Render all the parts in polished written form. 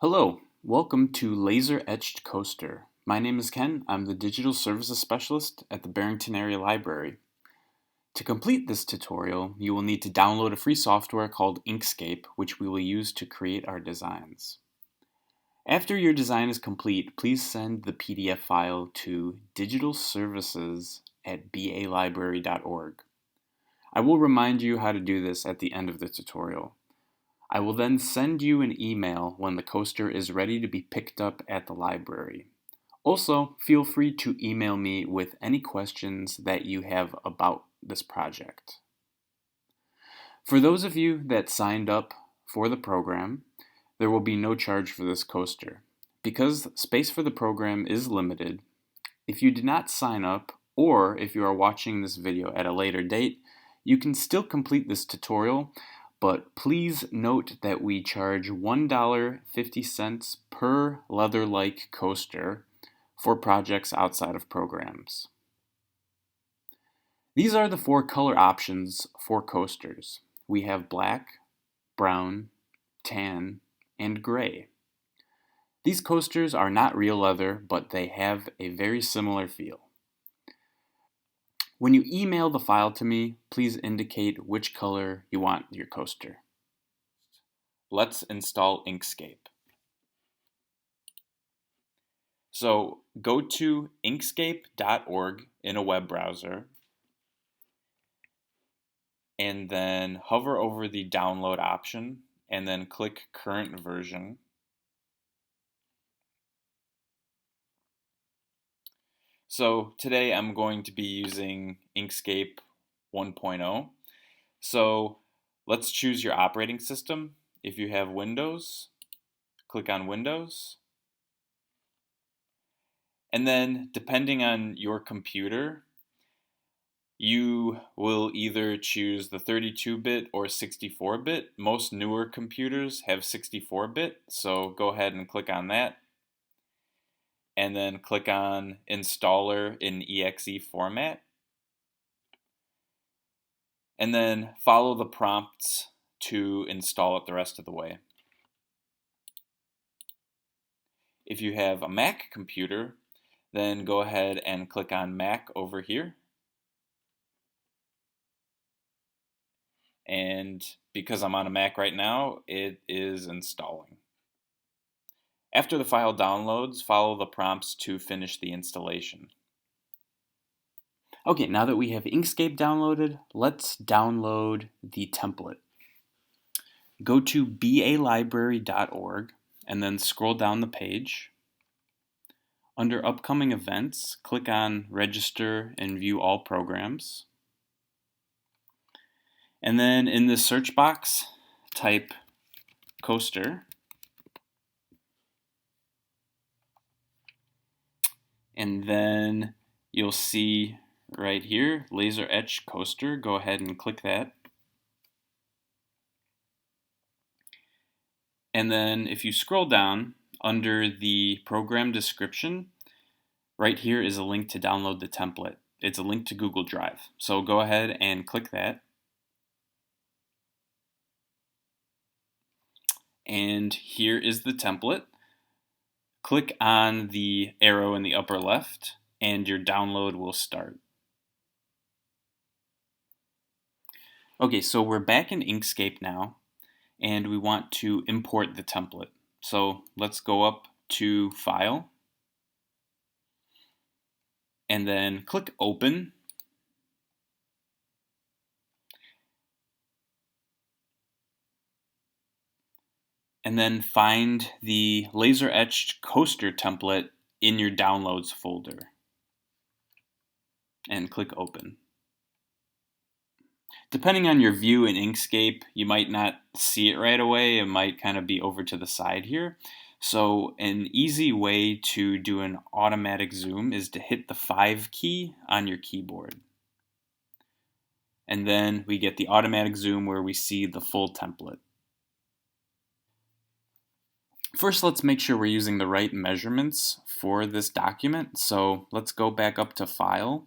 Hello, welcome to Laser Etched Coaster. My name is Ken. I'm the Digital Services Specialist at the Barrington Area Library. To complete this tutorial, you will need to download a free software called Inkscape, which we will use to create our designs. After your design is complete, please send the PDF file to digitalservices@balibrary.org. I will remind you how to do this at the end of the tutorial. I will then send you an email when the coaster is ready to be picked up at the library. Also, feel free to email me with any questions that you have about this project. For those of you that signed up for the program, there will be no charge for this coaster. Because space for the program is limited, if you did not sign up, or if you are watching this video at a later date, you can still complete this tutorial, but please note that we charge $1.50 per leather-like coaster for projects outside of programs. These are the four color options for coasters. We have black, brown, tan, and gray. These coasters are not real leather, but they have a very similar feel. When you email the file to me, please indicate which color you want your coaster. Let's install Inkscape. So go to inkscape.org in a web browser and then hover over the download option and then click current version. So today I'm going to be using Inkscape 1.0. So let's choose your operating system. If you have Windows, click on Windows. And then depending on your computer, you will either choose the 32-bit or 64-bit. Most newer computers have 64-bit, so go ahead and click on that. And then click on Installer in exe format. And then follow the prompts to install it the rest of the way. If you have a Mac computer, then go ahead and click on Mac over here. And because I'm on a Mac right now, it is installing. After the file downloads, follow the prompts to finish the installation. Okay, now that we have Inkscape downloaded, let's download the template. Go to BALibrary.org and then scroll down the page. Under upcoming events, click on Register and View All Programs. And then in the search box, type coaster. And then you'll see right here, laser etched coaster. Go ahead and click that. And then if you scroll down under the program description, right here is a link to download the template. It's a link to Google Drive. So go ahead and click that. And here is the template. Click on the arrow in the upper left and your download will start. Okay, so we're back in Inkscape now and we want to import the template. So let's go up to File and then click Open. And then find the laser etched coaster template in your downloads folder and click Open. Depending on your view in Inkscape, you might not see it right away. It might kind of be over to the side here. So an easy way to do an automatic zoom is to hit the 5 key on your keyboard. And then we get the automatic zoom where we see the full template. First, let's make sure we're using the right measurements for this document. So let's go back up to File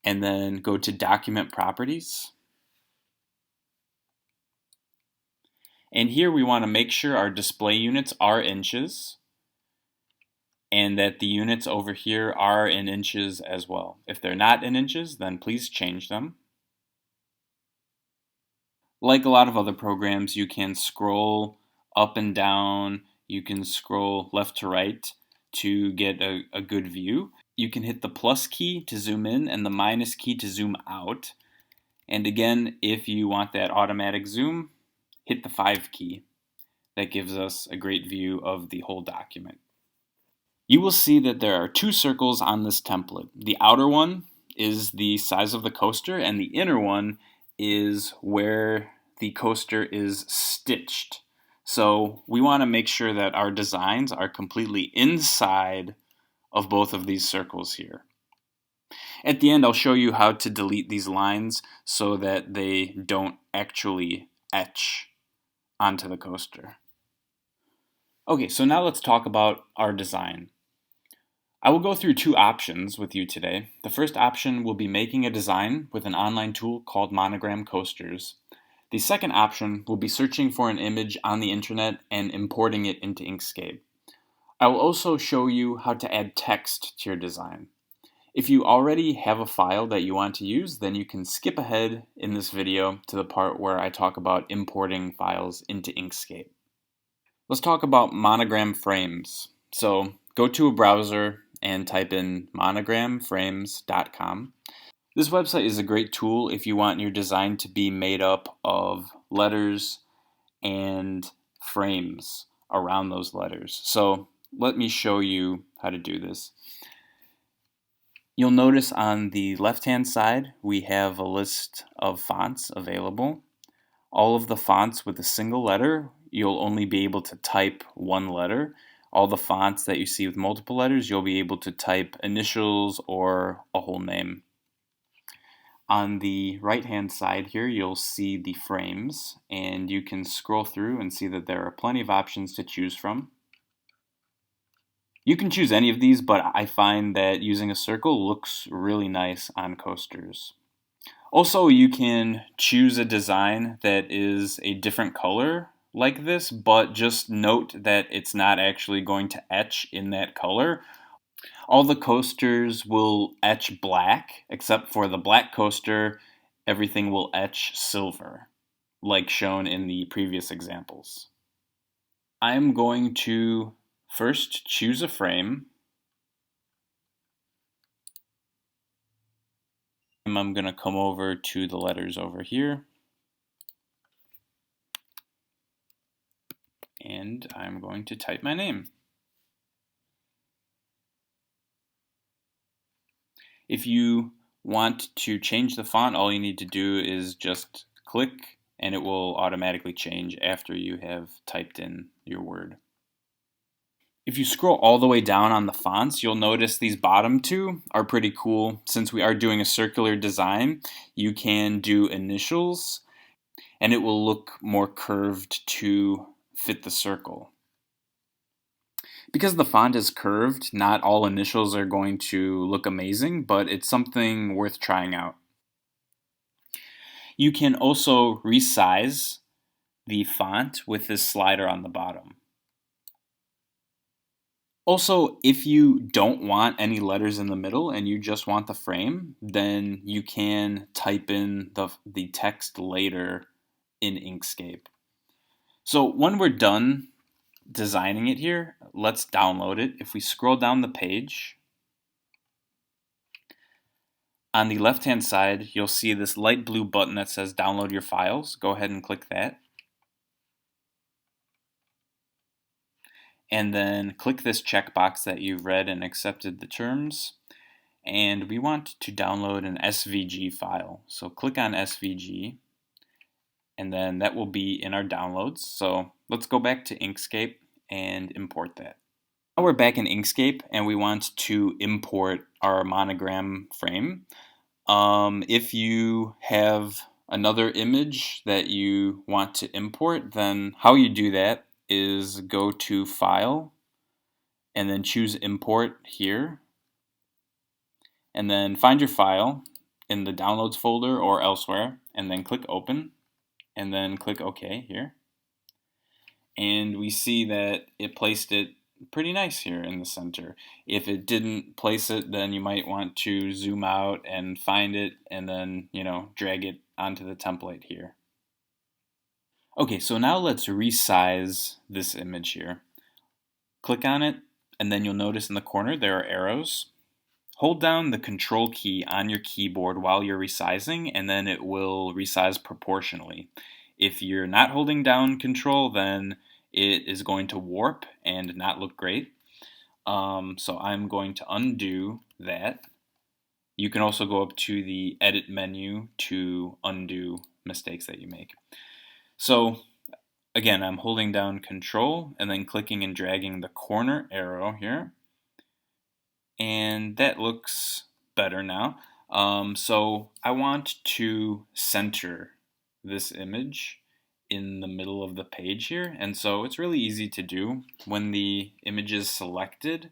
and then go to Document Properties. And here we want to make sure our display units are inches and that the units over here are in inches as well. If they're not in inches, then please change them. Like a lot of other programs, you can scroll up and down, you can scroll left to right to get a good view. You can hit the plus key to zoom in and the minus key to zoom out. And again, if you want that automatic zoom, hit the 5 key. That gives us a great view of the whole document. You will see that there are 2 circles on this template. The outer one is the size of the coaster, and the inner one is where the coaster is stitched. So we want to make sure that our designs are completely inside of both of these circles here. At the end, I'll show you how to delete these lines so that they don't actually etch onto the coaster. Okay, so now let's talk about our design. I will go through 2 options with you today. The first option will be making a design with an online tool called Monogram Coasters. The second option will be searching for an image on the internet and importing it into Inkscape. I will also show you how to add text to your design. If you already have a file that you want to use, then you can skip ahead in this video to the part where I talk about importing files into Inkscape. Let's talk about Monogram Frames. So go to a browser and type in monogramframes.com. This website is a great tool if you want your design to be made up of letters and frames around those letters. So let me show you how to do this. You'll notice on the left-hand side we have a list of fonts available. All of the fonts with a single letter, you'll only be able to type one letter. All the fonts that you see with multiple letters, you'll be able to type initials or a whole name. On the right-hand side here, you'll see the frames, and you can scroll through and see that there are plenty of options to choose from. You can choose any of these, but I find that using a circle looks really nice on coasters. Also, you can choose a design that is a different color like this, but just note that it's not actually going to etch in that color. All the coasters will etch black, except for the black coaster, everything will etch silver, like shown in the previous examples. I'm going to first choose a frame. I'm going to come over to the letters over here. And I'm going to type my name. If you want to change the font, all you need to do is just click and it will automatically change after you have typed in your word. If you scroll all the way down on the fonts, you'll notice these bottom 2 are pretty cool. Since we are doing a circular design, you can do initials and it will look more curved to fit the circle. Because the font is curved, not all initials are going to look amazing, but it's something worth trying out. You can also resize the font with this slider on the bottom. Also, if you don't want any letters in the middle and you just want the frame, then you can type in the text later in Inkscape. So when we're done designing it here, let's download it. If we scroll down the page, on the left-hand side, you'll see this light blue button that says download your files. Go ahead and click that. And then click this checkbox that you've read and accepted the terms. And we want to download an SVG file. So click on SVG, and then that will be in our downloads. So let's go back to Inkscape and import that. Now we're back in Inkscape and we want to import our monogram frame. If you have another image that you want to import, then how you do that is go to File and then choose Import here, and then find your file in the Downloads folder or elsewhere, and then click Open, and then click OK here. and we see that it placed it pretty nice here in the center. If it didn't place it, then you might want to zoom out and find it and then, drag it onto the template here. Okay, so now let's resize this image here. Click on it, and then you'll notice in the corner there are arrows. Hold down the Control key on your keyboard while you're resizing, and then it will resize proportionally. If you're not holding down Control, then it is going to warp and not look great. So I'm going to undo that. You can also go up to the Edit menu to undo mistakes that you make. So again, I'm holding down Control and then clicking and dragging the corner arrow here. And that looks better now. So I want to center this image in the middle of the page here. And so it's really easy to do. When the image is selected,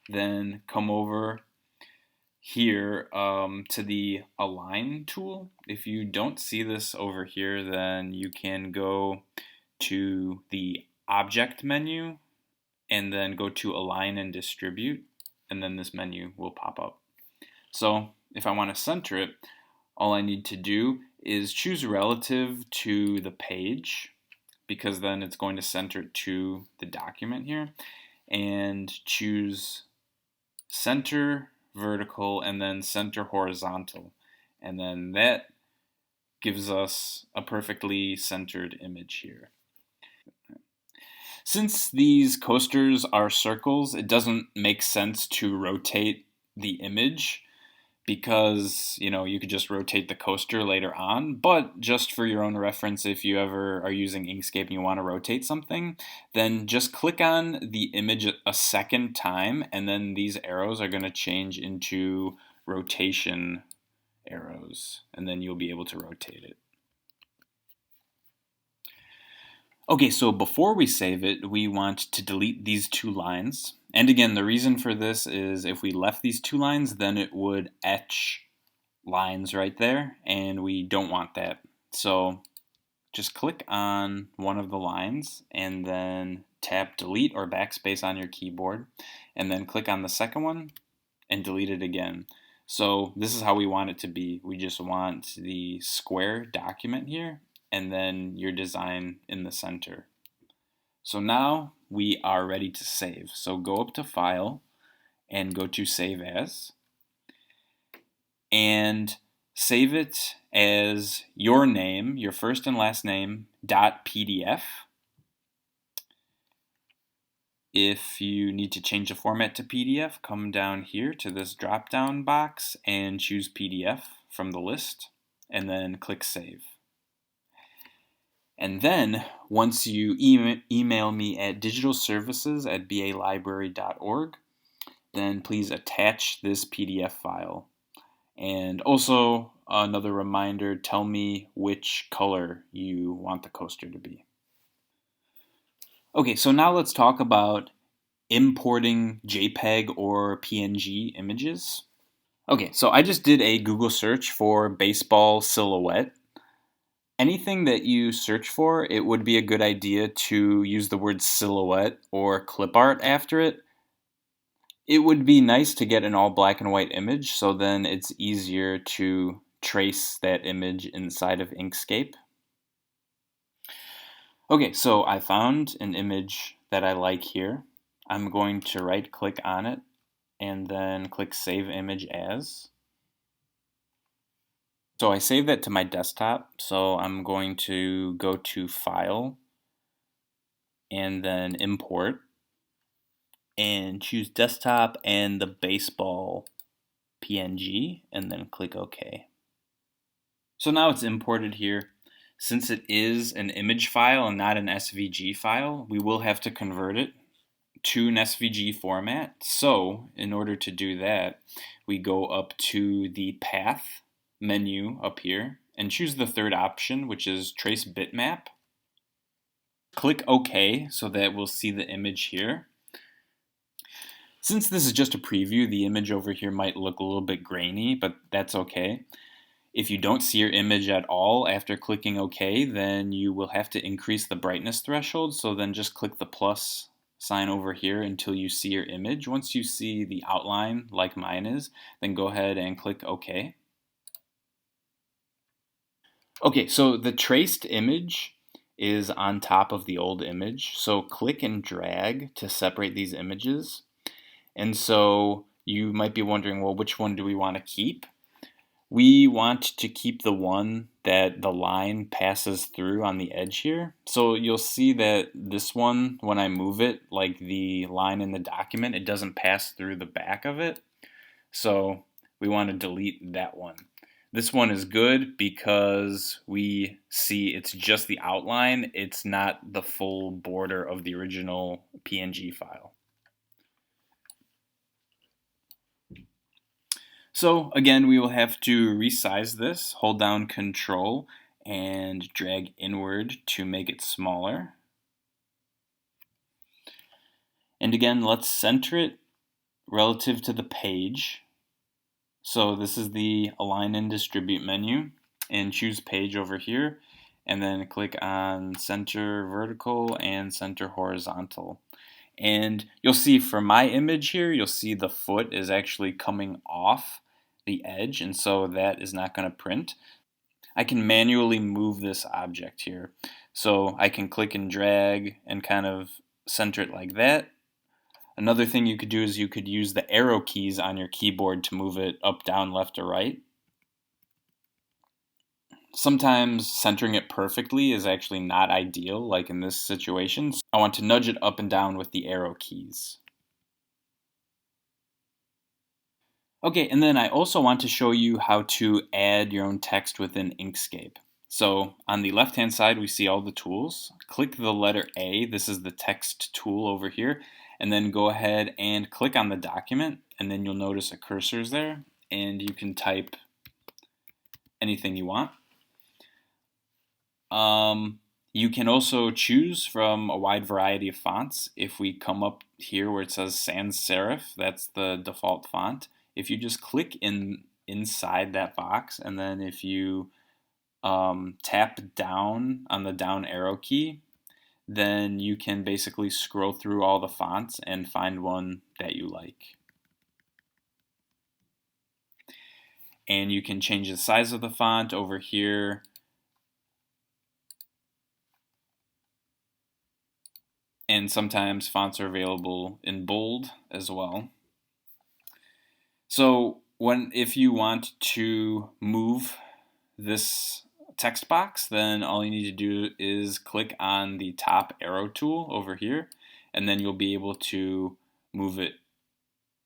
then come over here to the Align tool. If you don't see this over here, then you can go to the Object menu and then go to Align and Distribute, and then this menu will pop up. So if I want to center it, all I need to do is choose relative to the page, because then it's going to center it to the document here, and choose center vertical and then center horizontal, and then that gives us a perfectly centered image here. Since these coasters are circles, it doesn't make sense to rotate the image, because you could just rotate the coaster later on. But just for your own reference, if you ever are using Inkscape and you want to rotate something, then just click on the image a second time, and then these arrows are going to change into rotation arrows, and then you'll be able to rotate it. Okay, so before we save it, we want to delete these two lines. And again, the reason for this is if we left these two lines, then it would etch lines right there, and we don't want that. So just click on one of the lines and then tap delete or backspace on your keyboard, and then click on the second one and delete it again. So this is how we want it to be. We just want the square document here, and then your design in the center. So now we are ready to save. So go up to File and go to Save As, and save it as your name, your first and last name, .pdf. If you need to change the format to PDF, come down here to this drop-down box and choose PDF from the list, and then click Save. And then, once you email me at digitalservices@BALibrary.org, then please attach this PDF file. And also, another reminder, tell me which color you want the coaster to be. Okay, so now let's talk about importing JPEG or PNG images. Okay, so I just did a Google search for baseball silhouette. Anything that you search for, it would be a good idea to use the word silhouette or clip art after it. It would be nice to get an all black and white image, so then it's easier to trace that image inside of Inkscape. Okay, so I found an image that I like here. I'm going to right click on it and then click Save Image As. So I saved that to my desktop, so I'm going to go to File and then Import and choose Desktop and the baseball PNG, and then click OK. So now it's imported here. Since it is an image file and not an SVG file, we will have to convert it to an SVG format. So in order to do that, we go up to the Path menu up here and choose the third option, which is Trace Bitmap. Click OK so that we'll see the image here. Since this is just a preview, the image over here might look a little bit grainy, but that's okay. If you don't see your image at all after clicking OK, then you will have to increase the brightness threshold. So then just click the plus sign over here until you see your image. Once you see the outline like mine is, then go ahead and click OK. Okay, so the traced image is on top of the old image. So click and drag to separate these images. And so you might be wondering, well, which one do we want to keep? We want to keep the one that the line passes through on the edge here. So you'll see that this one, when I move it, like the line in the document, it doesn't pass through the back of it. So we want to delete that one. This one is good because we see it's just the outline. It's not the full border of the original PNG file. So again, we will have to resize this. Hold down Control and drag inward to make it smaller. And again, let's center it relative to the page. So this is the Align and Distribute menu, and choose Page over here, and then click on Center Vertical and Center Horizontal. And you'll see for my image here, you'll see the foot is actually coming off the edge, and so that is not going to print. I can manually move this object here. So I can click and drag and kind of center it like that. Another thing you could do is you could use the arrow keys on your keyboard to move it up, down, left, or right. Sometimes centering it perfectly is actually not ideal, like in this situation. So I want to nudge it up and down with the arrow keys. Okay, and then I also want to show you how to add your own text within Inkscape. So on the left-hand side, we see all the tools. Click the letter A, this is the text tool over here, and then go ahead and click on the document, and then you'll notice a cursor is there, and you can type anything you want. You can also choose from a wide variety of fonts. If we come up here where it says sans serif, that's the default font. If you just click inside that box, and then if you tap down on the down arrow key, then you can basically scroll through all the fonts and find one that you like. And you can change the size of the font over here. And sometimes fonts are available in bold as well. So if you want to move this text box, then all you need to do is click on the top arrow tool over here, and then you'll be able to move it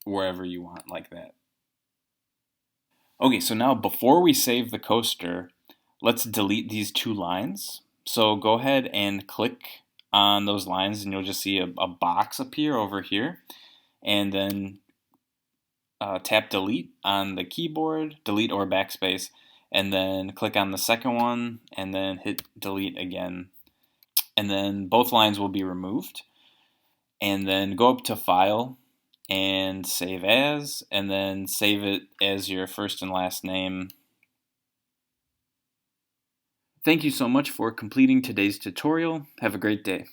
wherever you want, like that. Okay, so now before we save the coaster, let's delete these two lines. So go ahead and click on those lines, and you'll just see a box appear over here, and then tap delete on the keyboard, delete or backspace, and then click on the second one and then hit delete again. And then both lines will be removed. And then go up to File and Save As, and then save it as your first and last name. Thank you so much for completing today's tutorial. Have a great day.